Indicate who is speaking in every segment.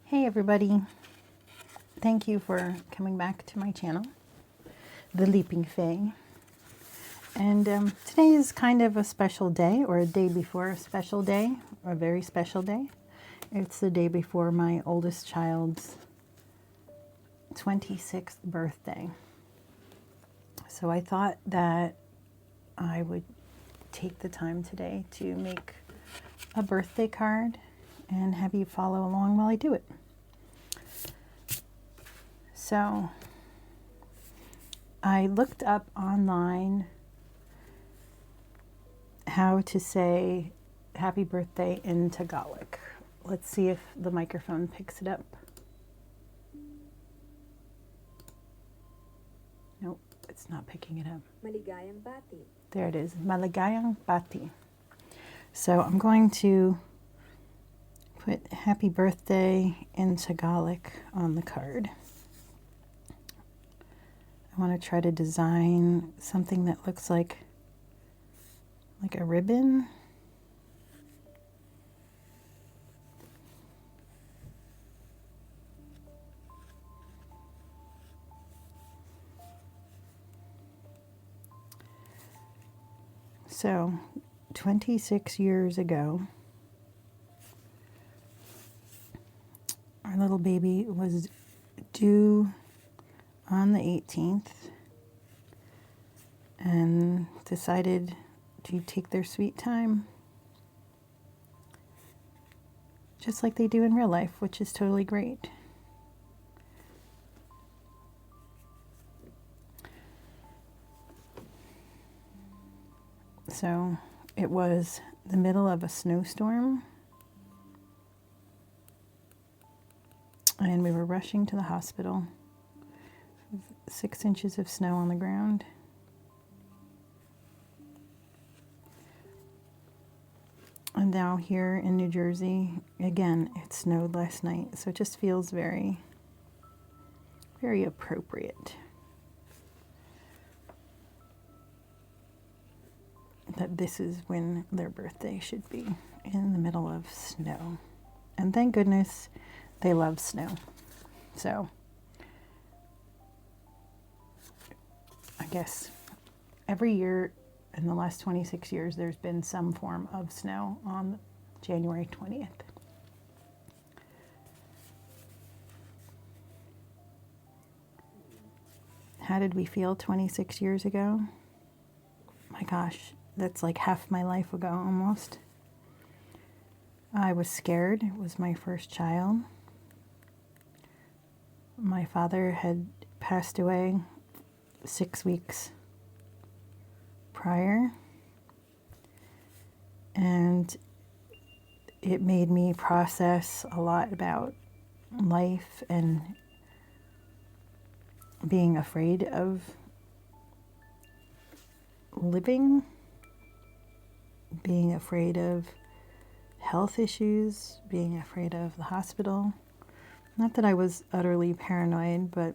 Speaker 1: Hey everybody, thank you for coming back to my channel, The Leaping Fae. And today is kind of a special day, or a day before a special day, or a very special day. It's the day before my oldest child's 26th birthday. So I thought that I would take the time today to make a birthday card and have you follow along while I do it. So I looked up online how to say happy birthday in Tagalog. Let's see if the microphone picks it up. Nope, it's not picking it up.
Speaker 2: Maligayang Bati.
Speaker 1: There it is, Maligayang Bati. So I'm going to put happy birthday in Tagalog on the card. I want to try to design something that looks like a ribbon. So 26 years ago, our little baby was due on the 18th and decided to take their sweet time, just like they do in real life, which is totally great. So it was the middle of a snowstorm, and we were rushing to the hospital. 6 inches of snow on the ground. And now here in New Jersey, again, it snowed last night, so it just feels very, very appropriate that this is when their birthday should be, in the middle of snow. And thank goodness they love snow. So I guess every year in the last 26 years, there's been some form of snow on January 20th. How did we feel 26 years ago? My gosh, that's like half my life ago almost. I was scared. It was my first child. My father had passed away 6 weeks prior, and it made me process a lot about life and being afraid of living, being afraid of health issues, being afraid of the hospital. Not that I was utterly paranoid, but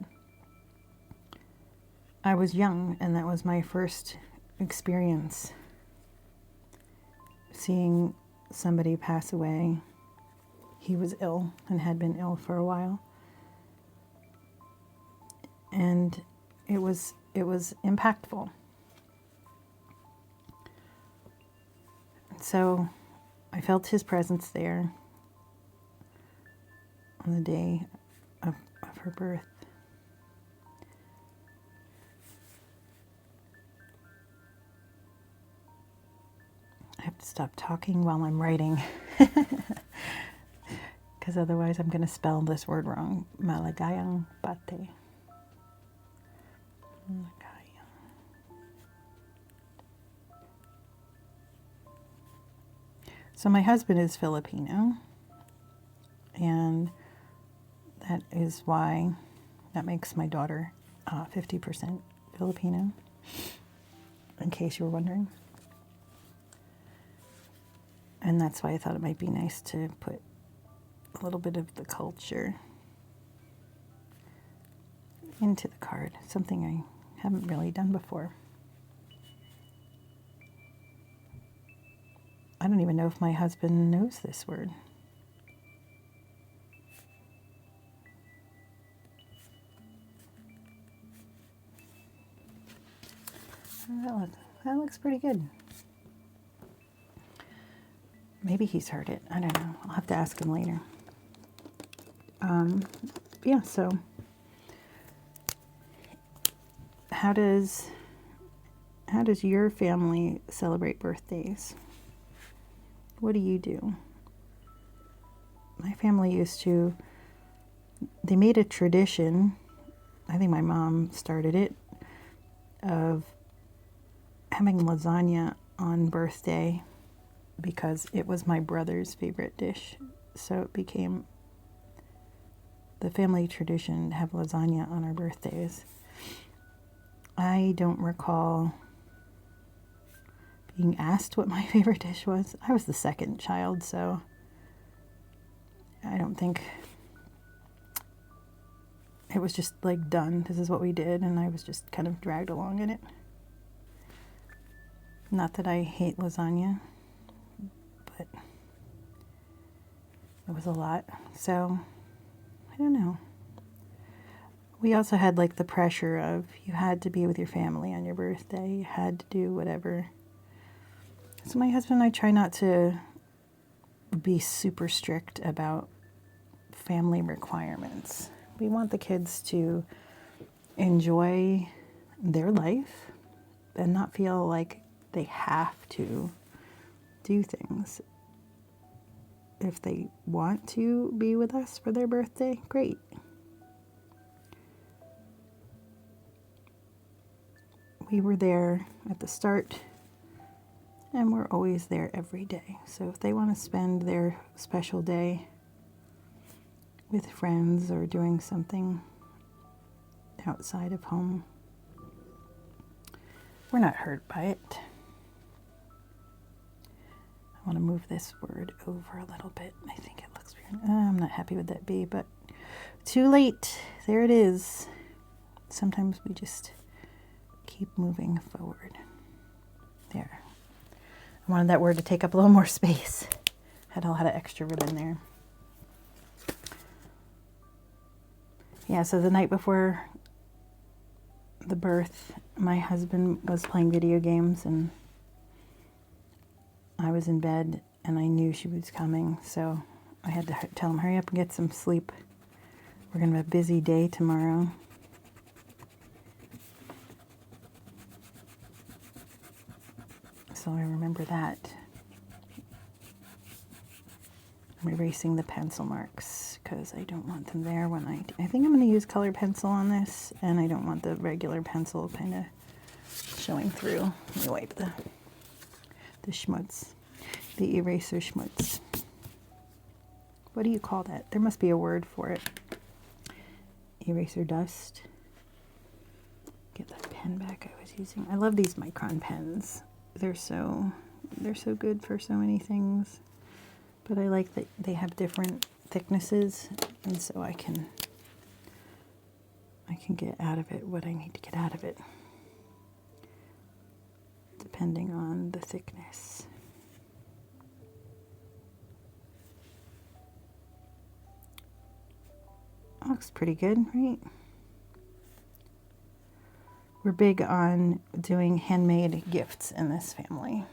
Speaker 1: I was young, and that was my first experience, seeing somebody pass away. He was ill and had been ill for a while, and it was impactful. So I felt his presence there on the day of her birth. I have to stop talking while I'm writing, because otherwise I'm going to spell this word wrong. Maligayang Bati. So my husband is Filipino, and that is why that makes my daughter 50% Filipino, in case you were wondering. And that's why I thought it might be nice to put a little bit of the culture into the card, something I haven't really done before. I don't even know if my husband knows this word. That looks pretty good. Maybe he's heard it. I don't know. I'll have to ask him later. Yeah, so how does your family celebrate birthdays? What do you do? My family used to, they made a tradition, I think my mom started it, of having lasagna on birthday because it was my brother's favorite dish. So it became the family tradition to have lasagna on our birthdays. I don't recall being asked what my favorite dish was. I was the second child, so I don't think it was just like done. This is what we did, and I was just kind of dragged along in it. Not that I hate lasagna, but it was a lot. So I don't know. We also had like the pressure of you had to be with your family on your birthday. You had to do whatever. So my husband and I try not to be super strict about family requirements. We want the kids to enjoy their life and not feel like they have to do things. If they want to be with us for their birthday, great. We were there at the start, and we're always there every day. So if they want to spend their special day with friends or doing something outside of home, we're not hurt by it. I want to move this word over a little bit. I think it looks weird. I'm not happy with that B, but too late. There it is. Sometimes we just keep moving forward. There. I wanted that word to take up a little more space. Had a lot of extra ribbon there. Yeah, so the night before the birth, my husband was playing video games and I was in bed and I knew she was coming, so I had to tell him, hurry up and get some sleep. We're going to have a busy day tomorrow. So I remember that. I'm erasing the pencil marks because I don't want them there when I think I'm going to use colored pencil on this, and I don't want the regular pencil kind of showing through. Let me wipe the schmutz, the eraser schmutz. What do you call that? There must be a word for it. Eraser dust. Get that pen back I was using. I love these micron pens. They're so good for so many things. But I like that they have different thicknesses, and so I can get out of it what I need to get out of it, depending on the thickness. Looks pretty good, right? We're big on doing handmade gifts in this family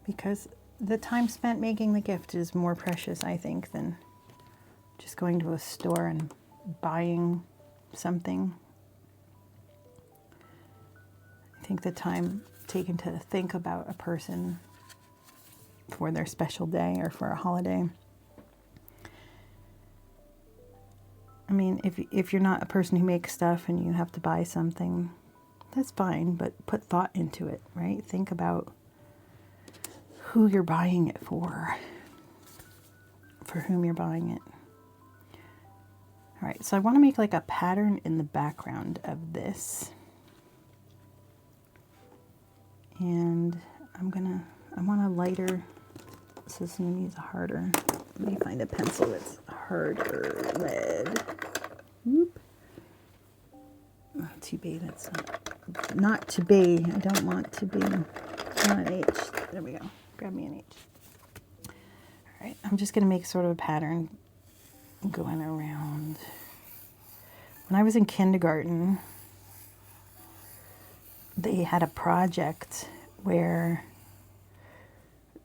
Speaker 1: because the time spent making the gift is more precious, I think, than just going to a store and buying something. I think the time taken to think about a person for their special day or for a holiday. I mean, if you're not a person who makes stuff and you have to buy something, that's fine, but put thought into it, right? Think about who you're buying it for whom you're buying it. All right, so I want to make like a pattern in the background of this. And I want a lighter, so this one needs a harder. Let me find a pencil that's harder lead. Whoop. Oh, to be, that's not to be. I don't want to be. I want an H. There we go. Grab me an H. All right, I'm just going to make sort of a pattern going around. When I was in kindergarten, they had a project where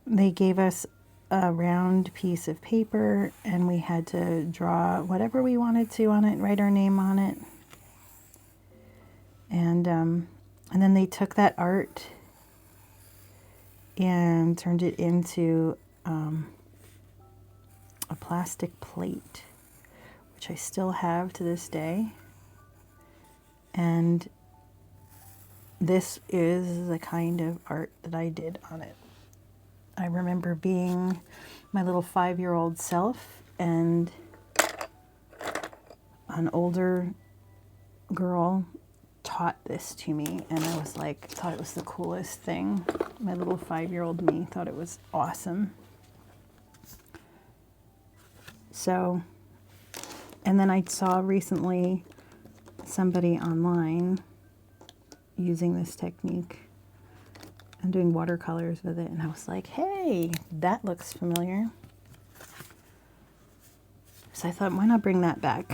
Speaker 1: they gave us a round piece of paper and we had to draw whatever we wanted to on it, write our name on it. And then they took that art and turned it into a plastic plate, which I still have to this day. And this is the kind of art that I did on it. I remember being my little 5-year-old self, and an older girl taught this to me, and I was like, thought it was the coolest thing. My little 5-year-old me thought it was awesome. So, and then I saw recently somebody online using this technique and doing watercolors with it, and I was like, hey, that looks familiar. So I thought, why not bring that back?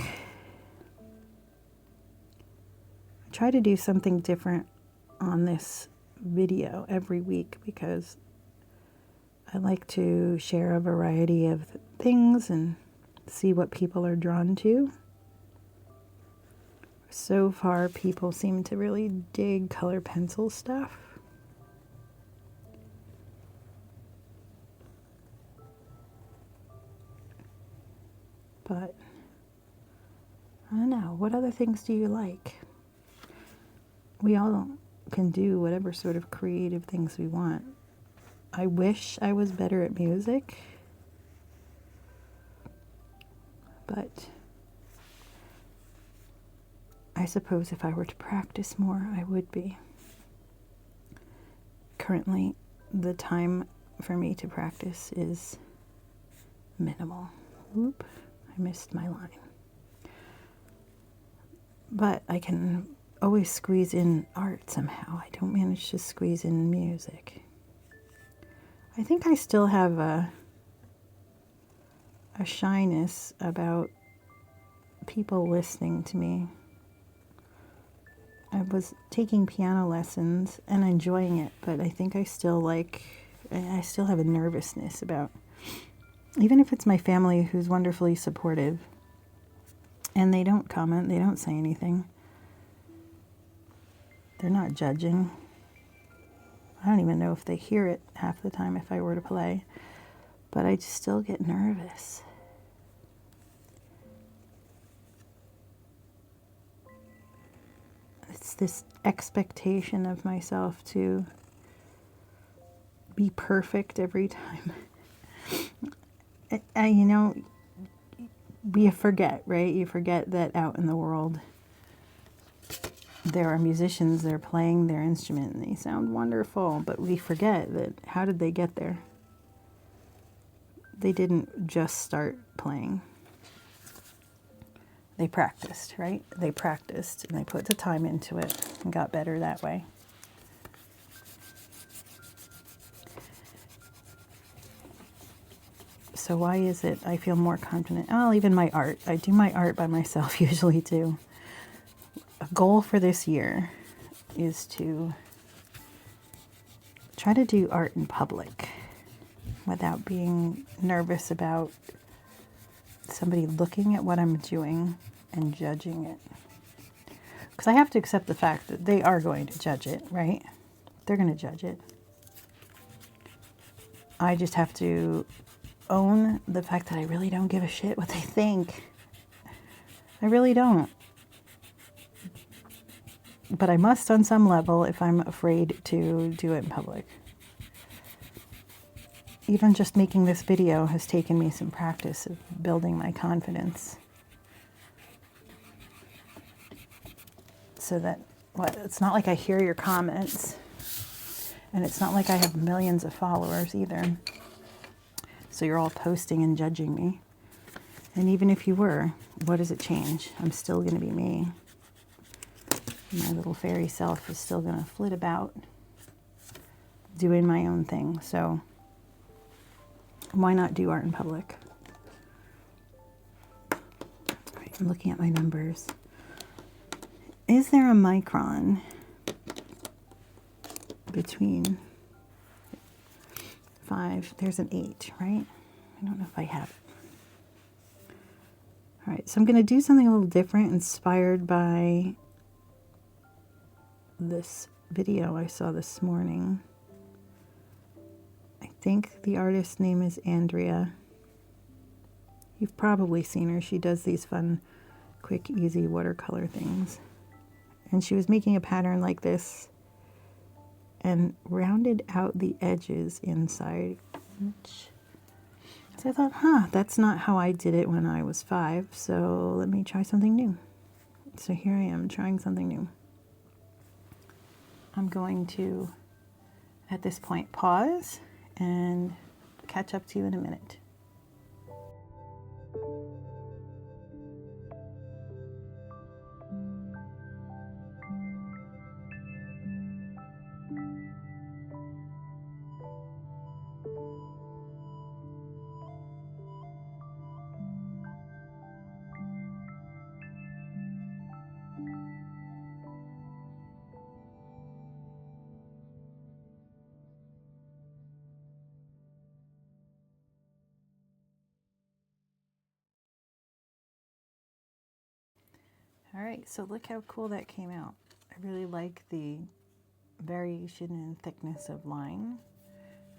Speaker 1: I try to do something different on this video every week because I like to share a variety of things and see what people are drawn to. So far, people seem to really dig color pencil stuff. But I don't know, what other things do you like? We all can do whatever sort of creative things we want. I wish I was better at music, but I suppose if I were to practice more, I would be. Currently, the time for me to practice is minimal. Oop, I missed my line. But I can always squeeze in art somehow. I don't manage to squeeze in music. I think I still have a shyness about people listening to me. I was taking piano lessons and enjoying it, but I think I still have a nervousness about, even if it's my family who's wonderfully supportive, and they don't comment, they don't say anything. They're not judging. I don't even know if they hear it half the time if I were to play, but I just still get nervous. It's this expectation of myself to be perfect every time. You know, we forget, right? You forget that out in the world, there are musicians, they're playing their instrument and they sound wonderful, but we forget that how did they get there? They didn't just start playing. They practiced, right? They practiced and they put the time into it and got better that way. So why is it I feel more confident? Oh, even my art. I do my art by myself usually too. A goal for this year is to try to do art in public without being nervous about somebody looking at what I'm doing and judging it. Because I have to accept the fact that they are going to judge it, right? They're going to judge it. I just have to own the fact that I really don't give a shit what they think. I really don't. But I must on some level if I'm afraid to do it in public. Even just making this video has taken me some practice of building my confidence. So that, it's not like I hear your comments. And it's not like I have millions of followers either. So you're all posting and judging me. And even if you were, what does it change? I'm still going to be me. My little fairy self is still going to flit about doing my own thing. So why not do art in public? All right, I'm looking at my numbers. Is there a micron between 5. There's an 8, right? I don't know if I have it. All right, so I'm going to do something a little different, inspired by this video I saw this morning. I think the artist's name is Andrea. You've probably seen her. She does these fun, quick, easy watercolor things. And she was making a pattern like this and rounded out the edges inside. So I thought, that's not how I did it when I was 5, so let me try something new. So here I am trying something new. I'm going to, at this point, pause and catch up to you in a minute. All right, so look how cool that came out. I really like the variation in thickness of line.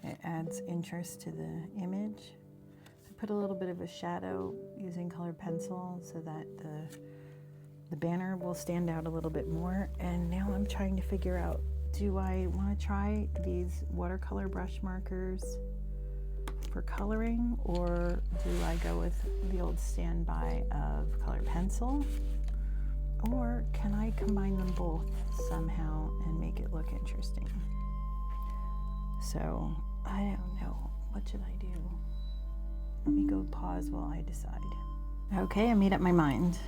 Speaker 1: It adds interest to the image. I put a little bit of a shadow using colored pencil so that the banner will stand out a little bit more. And now I'm trying to figure out, do I want to try these watercolor brush markers for coloring, or do I go with the old standby of colored pencil? Or can I combine them both somehow and make it look interesting? So, I don't know. What should I do? Let me go pause while I decide. Okay, I made up my mind.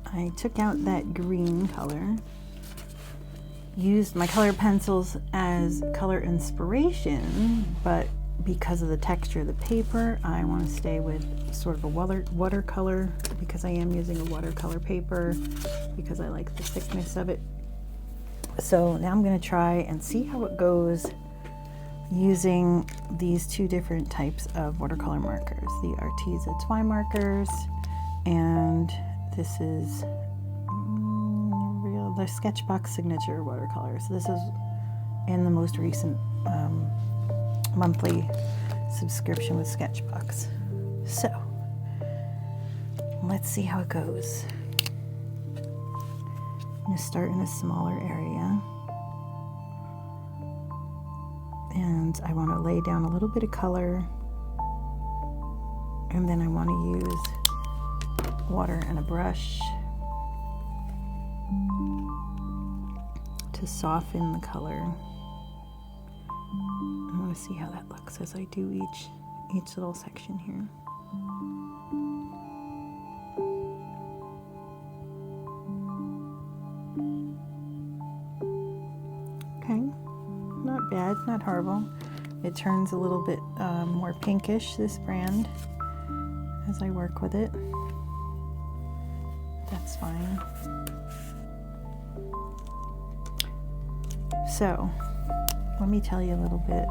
Speaker 1: I took out that green color, used my colored pencils as color inspiration, but because of the texture of the paper, I want to stay with sort of a watercolor, because I am using a watercolor paper, because I like the thickness of it. So now I'm going to try and see how it goes using these two different types of watercolor markers, the Arteza Twi markers, and this is the Sketchbox Signature watercolor. So this is in the most recent monthly subscription with Sketchbox. So let's see how it goes. I'm going to start in a smaller area, and I want to lay down a little bit of color, and then I want to use water and a brush to soften the color. I want to see how that looks as I do each little section here. Okay, not bad, not horrible. It turns a little bit more pinkish, this brand, as I work with it. That's fine. So, let me tell you a little bit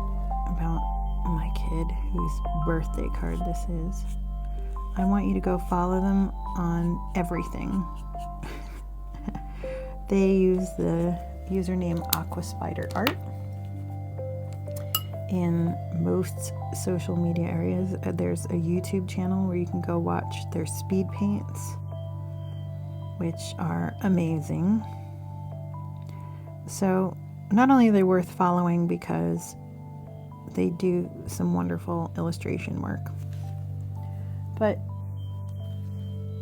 Speaker 1: about my kid, whose birthday card this is. I want you to go follow them on everything. They use the username Aquaspiderart in most social media areas. There's a YouTube channel where you can go watch their speed paints, which are amazing. So not only are they worth following because they do some wonderful illustration work, but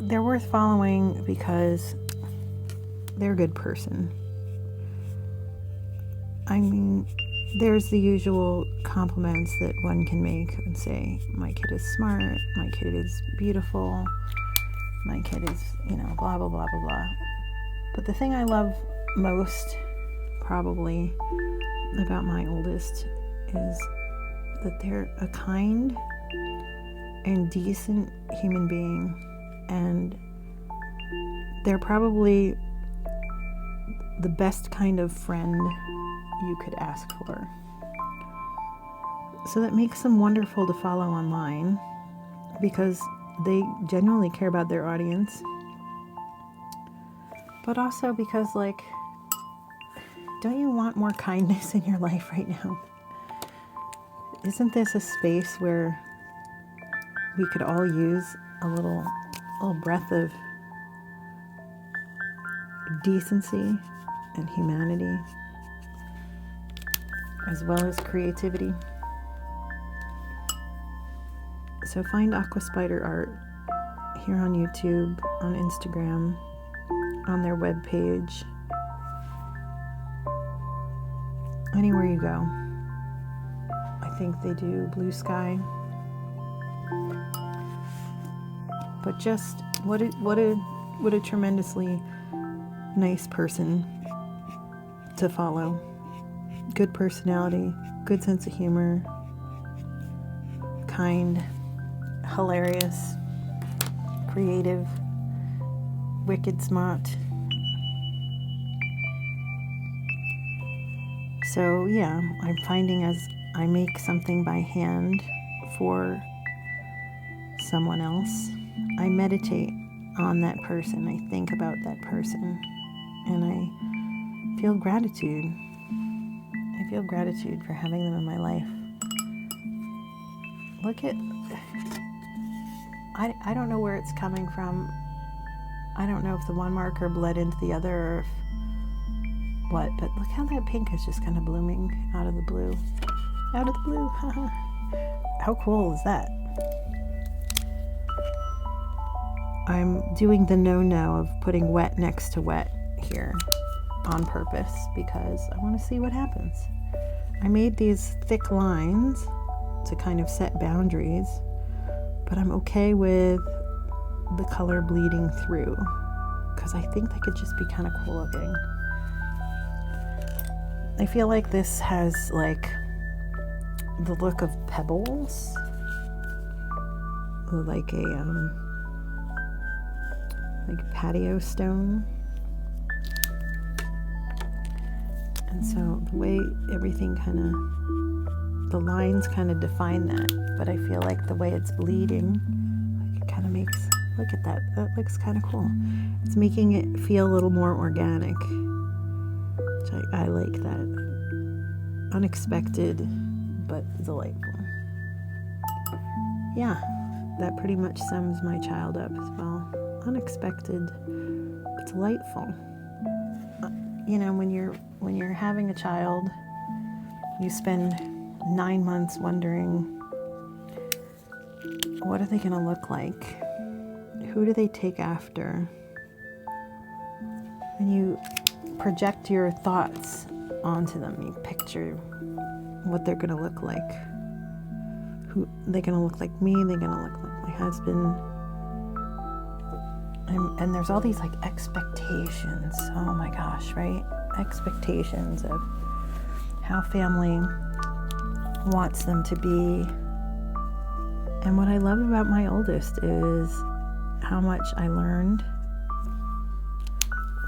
Speaker 1: they're worth following because they're a good person. I mean, there's the usual compliments that one can make and say, my kid is smart, my kid is beautiful, my kid is, blah, blah, blah, blah, blah. But the thing I love most, probably, about my oldest is that they're a kind and decent human being, and they're probably the best kind of friend you could ask for. So that makes them wonderful to follow online because they genuinely care about their audience. But also because, like, don't you want more kindness in your life right now? Isn't this a space where we could all use a little breath of decency and humanity, as well as creativity? So find Aquaspiderart here on YouTube, on Instagram, on their webpage, anywhere you go. I think they do Blue Sky. But just what a tremendously nice person to follow. Good personality, good sense of humor, kind, hilarious, creative, wicked smart. So yeah, I'm finding as I make something by hand for someone else, I meditate on that person. I think about that person, and I feel gratitude. I feel gratitude for having them in my life. Look at, I don't know where it's coming from. I don't know if the one marker bled into the other or if what, but look how that pink is just kind of blooming out of the blue. Out of the blue, How cool is that? I'm doing the no-no of putting wet next to wet here on purpose because I want to see what happens. I made these thick lines to kind of set boundaries, but I'm okay with the color bleeding through because I think they could just be kind of cool looking. I feel like this has like the look of pebbles, like a patio stone. And so the way everything kind of, the lines kind of define that, but I feel like the way it's bleeding, like it kind of makes, look at that, that looks kind of cool. It's making it feel a little more organic, which I like that. Unexpected, but delightful. Yeah, that pretty much sums my child up as well. Unexpected, but delightful. You know, when you're having a child, you spend 9 months wondering, what are they going to look like? Who do they take after? And you project your thoughts onto them. You picture what they're going to look like. Who they're going to look like me, they're going to look like my husband. And there's all these like expectations. Oh my gosh, right? Expectations of how family wants them to be. And what I love about my oldest is how much I learned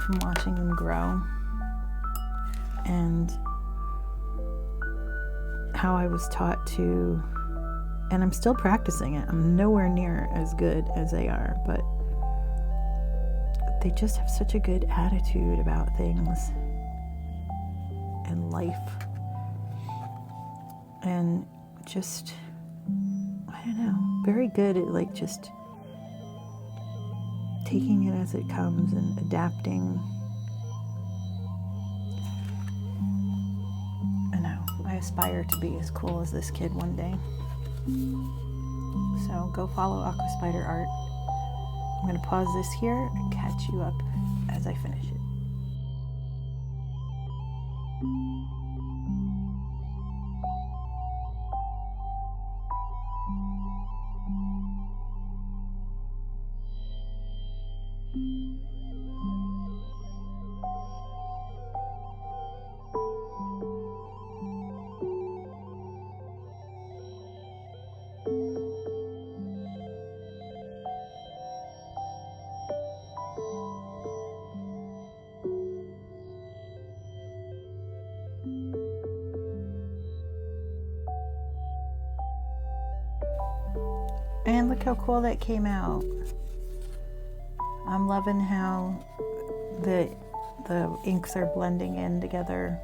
Speaker 1: from watching them grow and how I was taught to, and I'm still practicing it. I'm nowhere near as good as they are, but they just have such a good attitude about things and life, and just, I don't know, very good at like just taking it as it comes and adapting. I know, I aspire to be as cool as this kid one day. So go follow Aquaspiderart. I'm going to pause this here and catch you up as I finish it. And look how cool that came out. I'm loving how the inks are blending in together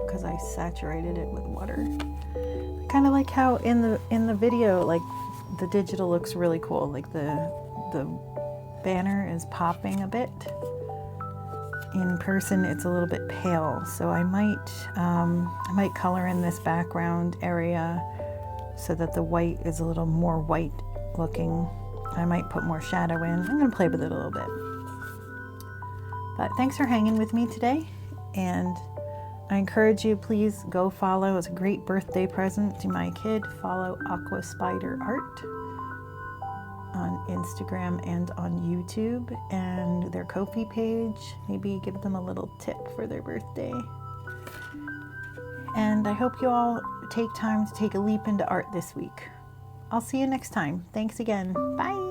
Speaker 1: because I saturated it with water. Kind of like how in the video, like the digital looks really cool. Like the banner is popping a bit. In person, it's a little bit pale, so I might color in this background area so that the white is a little more white looking. I might put more shadow in. I'm going to play with it a little bit. But thanks for hanging with me today, and I encourage you, please go follow. It's a great birthday present to my kid. Follow Aquaspiderart on Instagram and on YouTube, and their Ko-fi page. Maybe give them a little tip for their birthday. And I hope you all take time to take a leap into art this week. I'll see you next time. Thanks again. Bye.